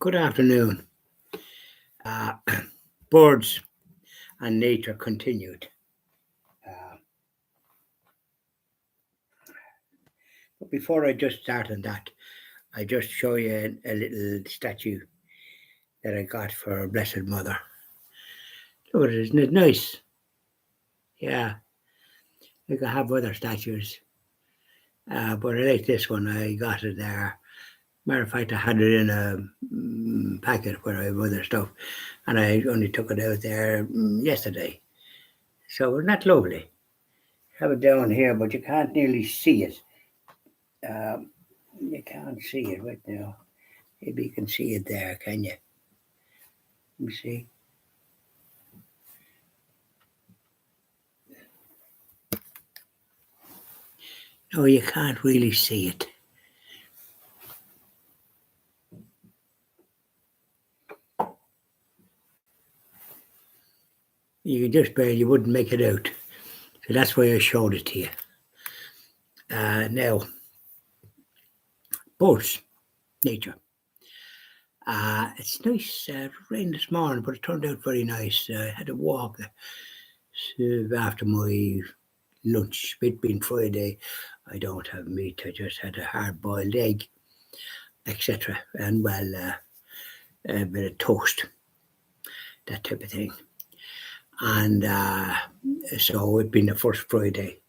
Good afternoon. Uh, Birds and nature continued. Uh, but before I just start on that, I just show you a little statue that I got for our Blessed Mother. Look at it, isn't it nice? Yeah, I could have other statues, but I like this one. I got it there. Matter of fact, I had it in a packet where I have other stuff, and I only took it out there yesterday. So isn't that lovely? Have it down here, but you can't nearly see it. Um, you can't see it right now. Maybe you can see it there, can you? Let me see. No, you can't really see it. You can just barely, you wouldn't make it out. So that's why I showed it to you. Now, birds, nature. It's nice. It rained this morning, but it turned out very nice. I had a walk after my lunch. It being Friday, I don't have meat. I just had a hard-boiled egg, etc. And a bit of toast, that type of thing. And so it being the first Friday,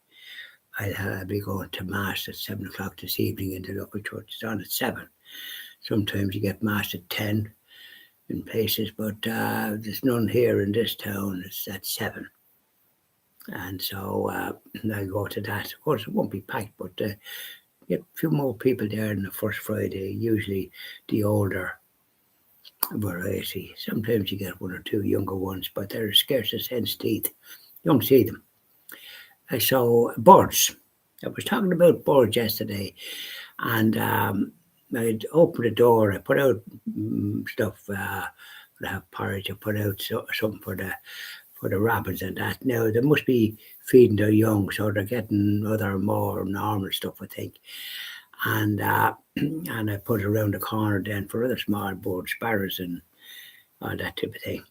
I'll be going to Mass at 7 o'clock this evening in the local church. It's on at 7. Sometimes you get Mass at 10 in places, but there's none here in this town. It's at 7. And so I go to that. Of course, it won't be packed, but get a few more people there than the first Friday, usually the older variety. Sometimes you get one or two younger ones, but they're scarce as hen's teeth. You don't see them. So birds. I was talking about birds yesterday, and I'd opened the door. I put out stuff for the porridge. I put out something for the rabbits and that. Now they must be feeding their young, so they're getting other more normal stuff, I think. And and I put it around the corner then for other small birds, sparrows and all that type of thing.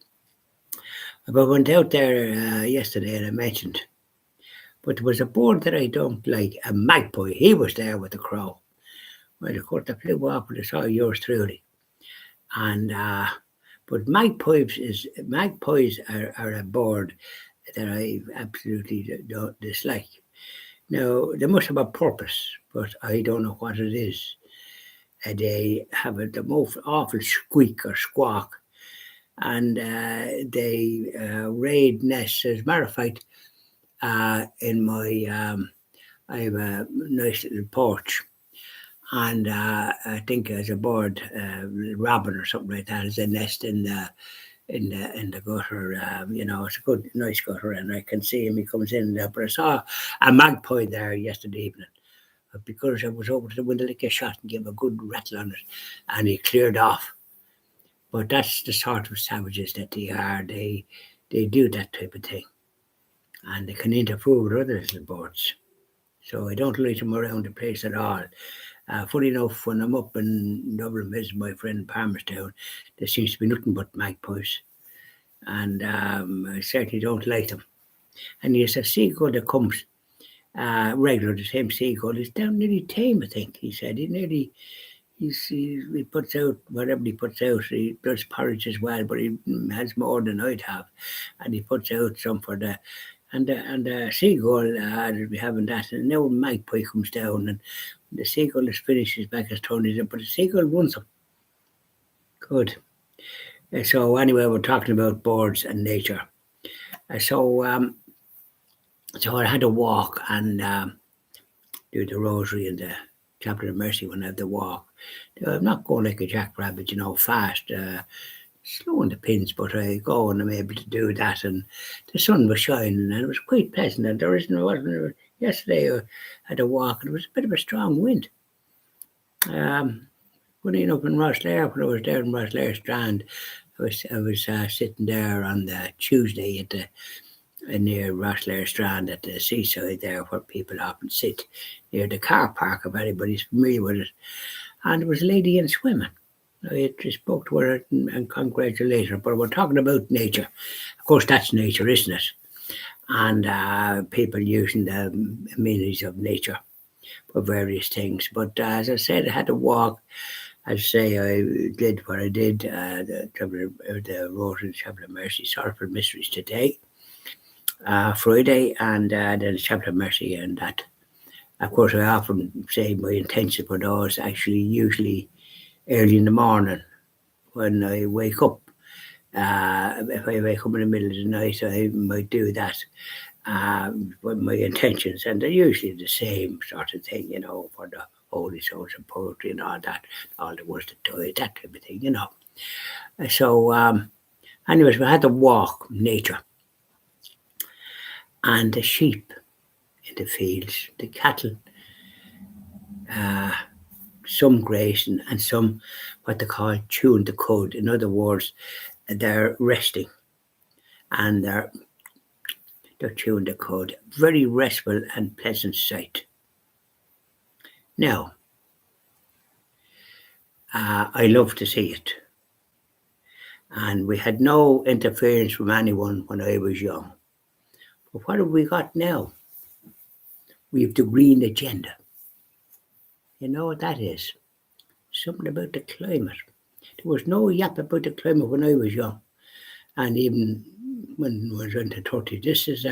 But I went out there yesterday and I mentioned, but there was a bird that I don't like, a magpie. He was there with the crow. Well, of course, they flew off and I saw yours truly. And but magpies are a bird that I absolutely don't dislike. Now, they must have a purpose, but I don't know what it is. They have the most awful squeak or squawk, and they raid nests. As a matter of fact, in my I have a nice little porch, and I think as a bird, robin or something like that, is a nest in the gutter. It's a good, nice gutter, and I can see him. He comes in there. But I saw a magpie there yesterday evening. But because I was over to the window, like a shot and gave a good rattle on it, and he cleared off. But that's the sort of savages that they are. They do that type of thing, and they can interfere with other little birds. So I don't like them around the place at all. Funny enough, when I'm up in Dublin visiting my friend Palmerstown, there seems to be nothing but magpies, and I certainly don't like them. And there's a seagull that comes regular, the same seagull. He's down nearly tame, I think. He said he puts out whatever he puts out. He does porridge as well, but he has more than I'd have, and he puts out some for the. And the seagull will be having that, and now magpie comes down, and the seagull is finished, his back is turned in, but the seagull runs him. Good. So anyway, we're talking about birds and nature. So I had to walk and do the rosary and the chapter of mercy when I had to walk. I'm not going like a jackrabbit, fast. Slow on the pins, but I go and I'm able to do that. And the sun was shining and it was quite pleasant. And wasn't yesterday I had a walk and it was a bit of a strong wind. Funny enough in Rosslare, when I was there in Rosslare Strand, I was sitting there on the Tuesday at the near Rosslare Strand at the seaside there, where people often sit near the car park, if anybody's familiar with it. And there was a lady in swimming. I just spoke to her and congratulated her. But we're talking about nature. Of course, that's nature, isn't it? And people using the amenities of nature for various things. But as I said, I had to walk. As I say, I did what I did. The Rotary Chapel of Mercy, Sorrowful Mysteries today, Friday, and then the Chapel of Mercy, and that. Of course, I often say my intention for those actually usually early in the morning when I wake up. If I wake up in the middle of the night, I might do that with my intentions, and they're usually the same sort of thing, for the holy souls and poetry and all that, all the words that die, that type of thing. So, anyways, we had to walk nature and the sheep in the fields, the cattle, some grazing and some what they call chewing the cud. In other words, they're resting and they're chewing the cud. Very restful and pleasant sight. Now, I love to see it. And we had no interference from anyone when I was young. But what have we got now? We have the green agenda. You know what that is? Something about the climate. There was no yap about the climate when I was young. And even when I was into 30, this is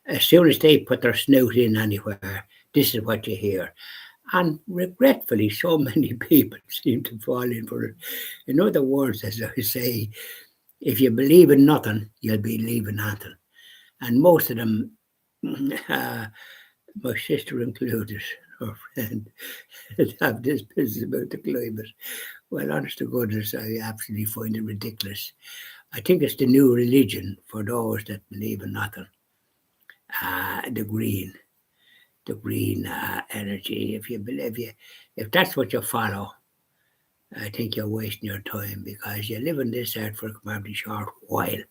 as soon as they put their snout in anywhere, this is what you hear. And regretfully, so many people seem to fall in for it. In other words, as I say, if you believe in nothing, you'll believe in nothing. And most of them, my sister included, her friend, have this business about the climate. Well, honest to goodness, I absolutely find it ridiculous. I think it's the new religion for those that believe in nothing. The green energy. If that's what you follow, I think you're wasting your time because you live on this earth for a comparatively short while.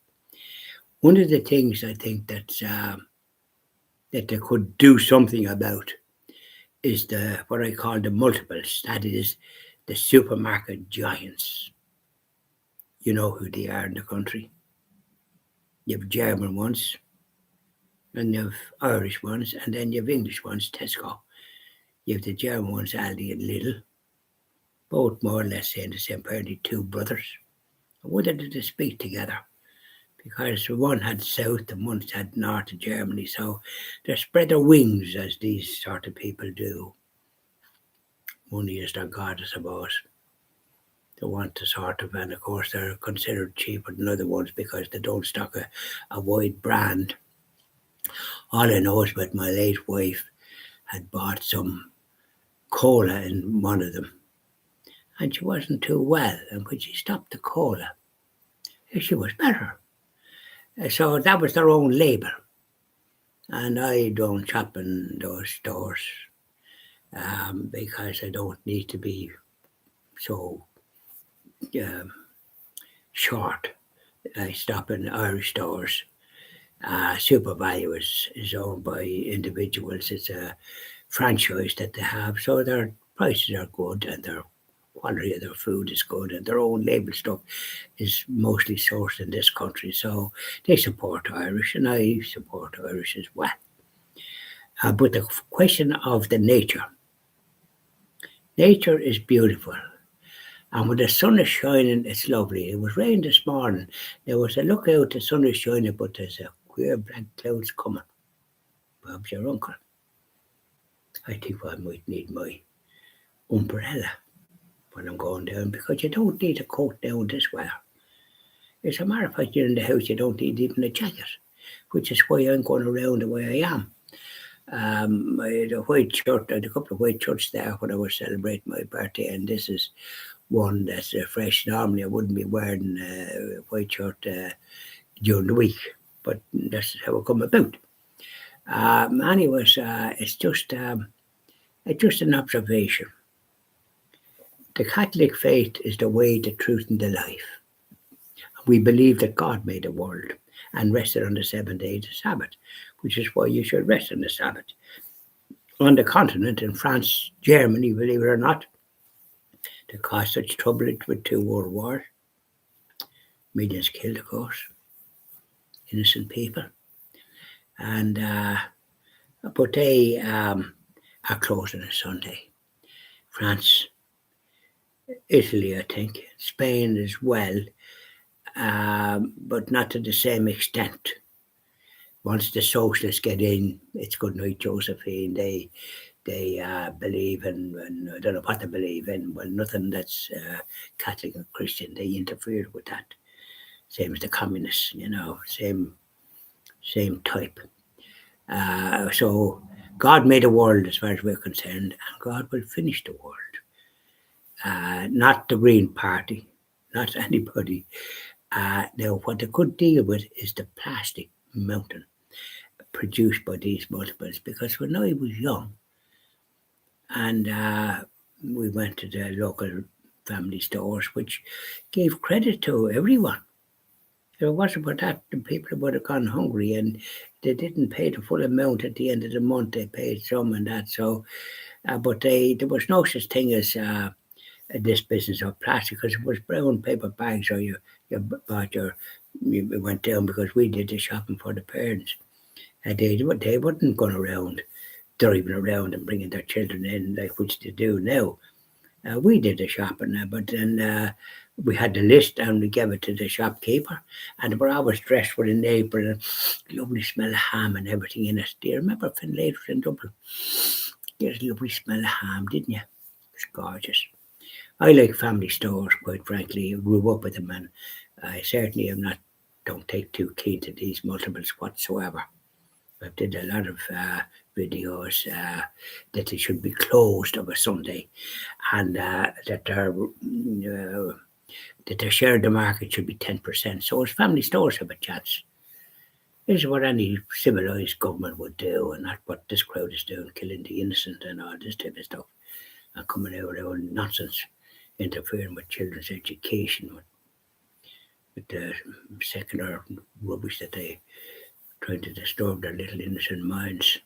One of the things I think that they could do something about is what I call the multiples. That is the supermarket giants. You know who they are in the country. You have German ones, and you have Irish ones, and then you have English ones, Tesco. You have the German ones, Aldi and Lidl, both more or less saying the same, apparently two brothers. I wonder did they speak together? Because one had south and one had north of Germany, so they spread their wings as these sort of people do. Money is their god, I suppose. They want to sort of, and of course they're considered cheaper than other ones because they don't stock a wide brand. All I know is that my late wife had bought some cola in one of them, and she wasn't too well, and when she stopped the cola, she was better. So that was their own label. And I don't shop in those stores because I don't need to be so short. I stop in Irish stores. SuperValu is owned by individuals. It's a franchise that they have, so their prices are good and their quality of their food is good, and their own label stuff is mostly sourced in this country. So they support Irish, and I support Irish as well. But the question of the nature is beautiful. And when the sun is shining, it's lovely. It was rain this morning. There was a look out, the sun is shining, but there's a queer black clouds coming. Bob's your uncle. I think I might need my umbrella when I'm going down, because you don't need a coat down this weather. As a matter of fact, you're in the house, you don't need even a jacket, which is why I'm going around the way I am. I had a white shirt, I had a couple of white shirts there when I was celebrating my birthday, and this is one that's fresh. Normally I wouldn't be wearing a white shirt during the week, but that's how it come about. Anyways, it's just an observation. The Catholic faith is the way, the truth, and the life. We believe that God made the world and rested on the 7th day, the Sabbath, which is why you should rest on the Sabbath. On the continent, in France, Germany, believe it or not, that caused such trouble with 2 world wars. Millions killed, of course, innocent people. And but they are closing on Sunday. France, Italy, I think, Spain as well, but not to the same extent. Once the socialists get in, it's good night, Josephine. They believe in, I don't know what they believe in, well, nothing that's Catholic or Christian. They interfered with that. Same as the communists, same type. So God made a world as far as we're concerned, and God will finish the world. Not the Green Party, not anybody. Now, what they could deal with is the plastic mountain produced by these multiples, because when I was young, and we went to the local family stores, which gave credit to everyone. If it wasn't for that, the people would have gone hungry, and they didn't pay the full amount at the end of the month. They paid some and that. So, but there was no such thing as this business of plastic, because it was brown paper bags, or you bought you went down, because we did the shopping for the parents. They weren't going around driving around and bringing their children in, like which they do now. We did the shopping, but then we had the list and we gave it to the shopkeeper, and they were always dressed with an apron and lovely smell of ham and everything in it. Do you remember Finlay in Dublin? There's a lovely smell of ham, didn't you? It's gorgeous. I like family stores, quite frankly. I grew up with them, and I certainly don't take too keen to these multiples whatsoever. I did a lot of videos that they should be closed on a Sunday, and that their share of the market should be 10%. So as family stores have a chance. This is what any civilized government would do, and not what this crowd is doing, killing the innocent and all this type of stuff, and coming out with their own nonsense, interfering with children's education, with the secular rubbish that they trying to disturb their little innocent minds.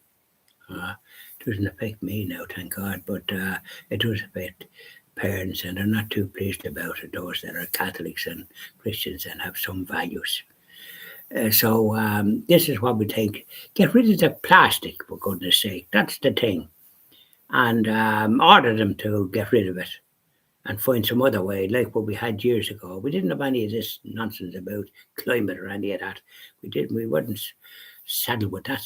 It doesn't affect me now, thank God, but it does affect parents, and they're not too pleased about it, those that are Catholics and Christians and have some values. So this is what we think. Get rid of the plastic, for goodness sake. That's the thing. And order them to get rid of it and find some other way, like what we had years ago. We didn't have any of this nonsense about climate or any of that. We wouldn't saddle with that.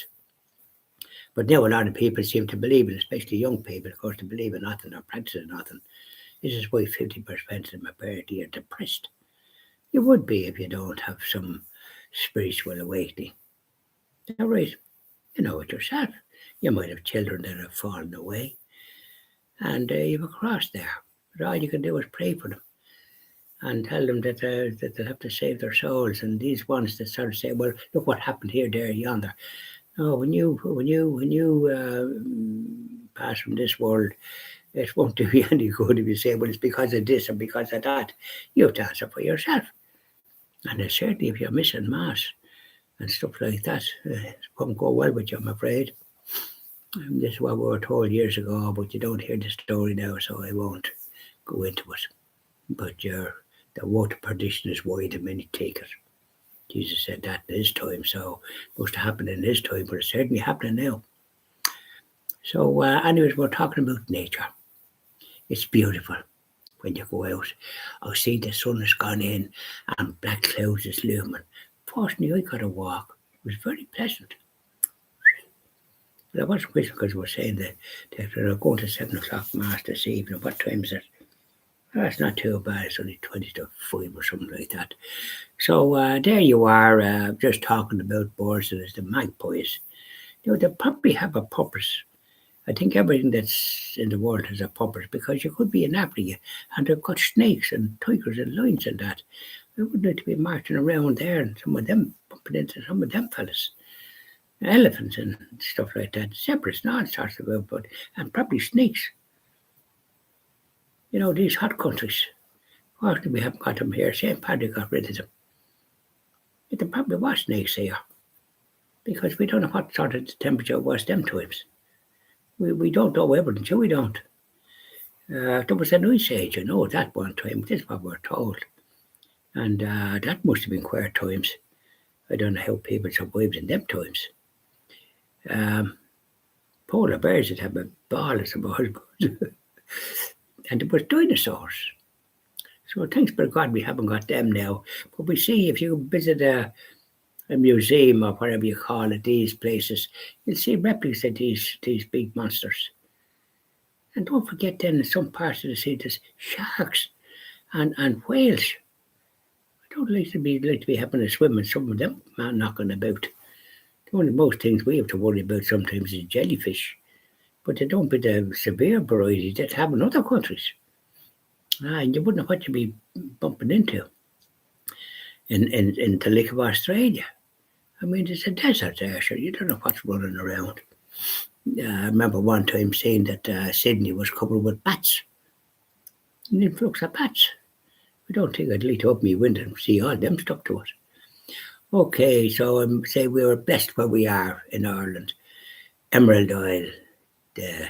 But now a lot of people seem to believe it, especially young people, of course, to believe in nothing or practice nothing. This is why 50% of my party are depressed. You would be if you don't have some spiritual awakening. All right, you know it yourself. You might have children that have fallen away, and you have a cross there. But all you can do is pray for them and tell them that they'll have to save their souls. And these ones that sort of say, "Well, look what happened here, there, yonder." No, when you pass from this world, it won't do you any good if you say, "Well, it's because of this or because of that." You have to answer for yourself. And certainly, if you're missing mass and stuff like that, it won't go well with you, I'm afraid. This is what we were told years ago, but you don't hear the story now, so I won't go into it. But the road to perdition is wide, and many take it. Jesus said that in his time, so it must have happened in his time, but it's certainly happening now. So, anyways, we're talking about nature. It's beautiful when you go out. I see the sun has gone in and black clouds is looming. Fortunately, I got a walk. It was very pleasant. But I wasn't wishing, because we were saying that they're going to 7 o'clock mass this evening. What time is it? That's not too bad. It's only 20 to 5 or something like that. So there you are, just talking about birds, and it's the magpies. They probably have a purpose. I think everything that's in the world has a purpose, because you could be in Africa and they've got snakes and tigers and lions and that. We wouldn't need to be marching around there and some of them bumping into some of them fellas. Elephants and stuff like that, zebras and all sorts of but and probably snakes. You know, these hot countries. Fortunately, we haven't got them here. St. Patrick got rid of them. There probably was snakes here, because we don't know what sort of temperature it was them times. We don't know everything, so we don't. There was an ice age, that one time. This is what we're told. And that must have been queer times. I don't know how people survived in them times. Polar bears would have a ball as a ball. And there was dinosaurs. So thanks be to God we haven't got them now. But we see if you visit a museum or whatever you call it, these places, you'll see replicas of these big monsters. And don't forget then in some parts of the sea there's sharks and whales. I don't like to be having a swim in some of them knocking about. One of the most things we have to worry about sometimes is jellyfish. But they don't be the severe variety that have in other countries. And you wouldn't know what you'd be bumping into in the Lake of Australia. I mean, there's a desert there, so you don't know what's running around. I remember one time saying that Sydney was covered with bats, an influx of bats. I don't think I'd light up my window and see all them stuck to it. Okay, so say we were blessed where we are in Ireland. Emerald Isle, the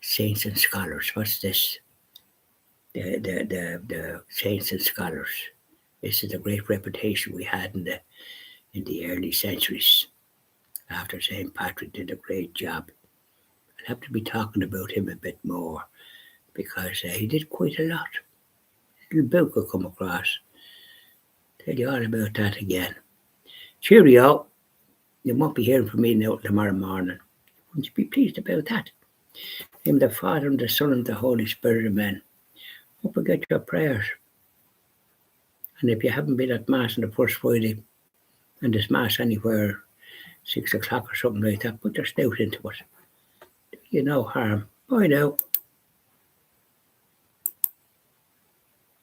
Saints and Scholars. What's this? The Saints and Scholars. This is the great reputation we had in the early centuries. After St. Patrick did a great job. I'll have to be talking about him a bit more because he did quite a lot. Little book will come across. Tell you all about that again. Cheerio. You won't be hearing from me now tomorrow morning. Wouldn't you be pleased about that? In the Father and the Son and the Holy Spirit, amen. Don't forget your prayers. And if you haven't been at Mass on the first Friday, and there's Mass anywhere 6 o'clock or something like that, put your snout into it. Do you no harm. Bye now.